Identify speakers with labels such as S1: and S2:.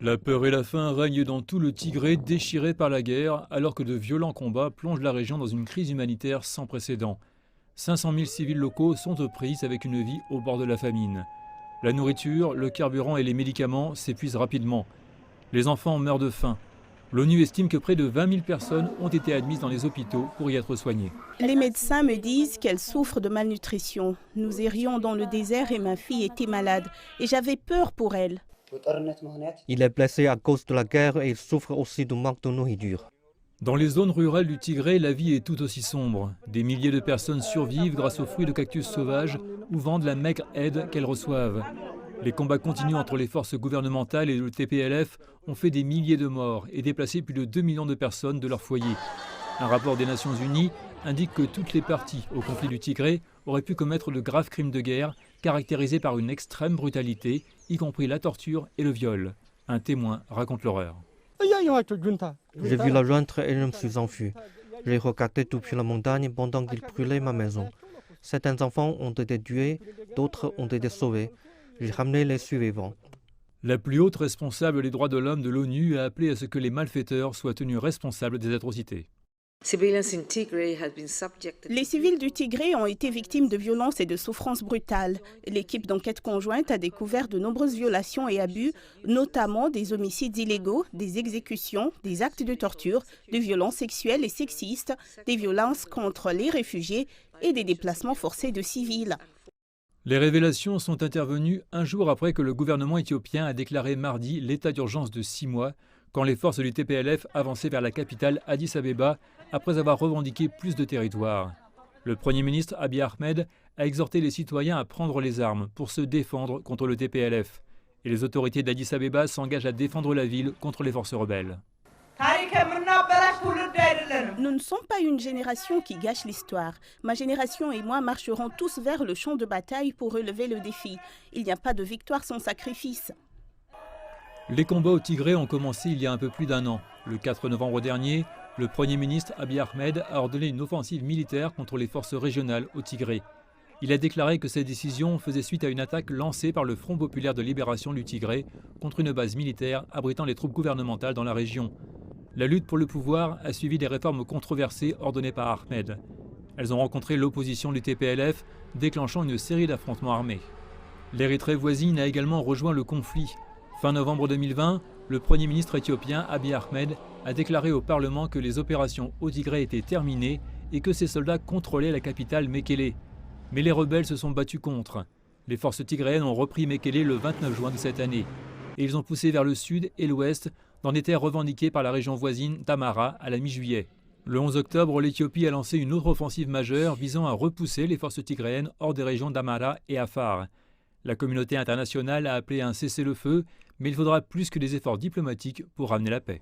S1: La peur et la faim règnent dans tout le Tigré déchiré par la guerre, alors que de violents combats plongent la région dans une crise humanitaire sans précédent. 500 000 civils locaux sont aux prises avec une vie au bord de la famine. La nourriture, le carburant et les médicaments s'épuisent rapidement. Les enfants meurent de faim. L'ONU estime que près de 20 000 personnes ont été admises dans les hôpitaux pour y être soignées.
S2: Les médecins me disent qu'elle souffre de malnutrition. Nous errions dans le désert et ma fille était malade. Et j'avais peur pour elle.
S3: Il est blessé à cause de la guerre et il souffre aussi du manque de nourriture.
S1: Dans les zones rurales du Tigré, la vie est tout aussi sombre. Des milliers de personnes survivent grâce aux fruits de cactus sauvages ou vendent la maigre aide qu'elles reçoivent. Les combats continus entre les forces gouvernementales et le TPLF ont fait des milliers de morts et déplacé plus de 2 millions de personnes de leur foyer. Un rapport des Nations Unies indique que toutes les parties au conflit du Tigré auraient pu commettre de graves crimes de guerre caractérisés par une extrême brutalité, y compris la torture et le viol. Un témoin raconte l'horreur.
S3: J'ai vu la junte et je me suis enfui. J'ai regardé depuis la montagne pendant qu'ils brûlaient ma maison. Certains enfants ont été tués, d'autres ont été sauvés. J'ai ramené les survivants.
S1: La plus haute responsable des droits de l'homme de l'ONU a appelé à ce que les malfaiteurs soient tenus responsables des atrocités.
S2: Les civils du Tigré ont été victimes de violences et de souffrances brutales. L'équipe d'enquête conjointe a découvert de nombreuses violations et abus, notamment des homicides illégaux, des exécutions, des actes de torture, de violences sexuelles et sexistes, des violences contre les réfugiés et des déplacements forcés de civils.
S1: Les révélations sont intervenues un jour après que le gouvernement éthiopien a déclaré mardi l'état d'urgence de 6 mois, quand les forces du TPLF avançaient vers la capitale Addis Abeba après avoir revendiqué plus de territoire. Le Premier ministre Abiy Ahmed a exhorté les citoyens à prendre les armes pour se défendre contre le TPLF. Et les autorités d'Addis Abeba s'engagent à défendre la ville contre les forces rebelles.
S2: Nous ne sommes pas une génération qui gâche l'histoire. Ma génération et moi marcherons tous vers le champ de bataille pour relever le défi. Il n'y a pas de victoire sans sacrifice.
S1: Les combats au Tigré ont commencé il y a un peu plus d'un an. Le 4 novembre dernier, le Premier ministre Abiy Ahmed a ordonné une offensive militaire contre les forces régionales au Tigré. Il a déclaré que cette décision faisait suite à une attaque lancée par le Front populaire de libération du Tigré contre une base militaire abritant les troupes gouvernementales dans la région. La lutte pour le pouvoir a suivi des réformes controversées ordonnées par Ahmed. Elles ont rencontré l'opposition du TPLF, déclenchant une série d'affrontements armés. L'Érythrée voisine a également rejoint le conflit. Fin novembre 2020, le Premier ministre éthiopien Abiy Ahmed a déclaré au Parlement que les opérations au Tigré étaient terminées et que ses soldats contrôlaient la capitale Mekele. Mais les rebelles se sont battus contre. Les forces tigréennes ont repris Mekele le 29 juin de cette année. Et ils ont poussé vers le sud et l'ouest dans des terres revendiquées par la région voisine d'Amara à la mi-juillet. Le 11 octobre, l'Éthiopie a lancé une autre offensive majeure visant à repousser les forces tigréennes hors des régions d'Amara et Afar. La communauté internationale a appelé à un cessez-le-feu, mais il faudra plus que des efforts diplomatiques pour ramener la paix.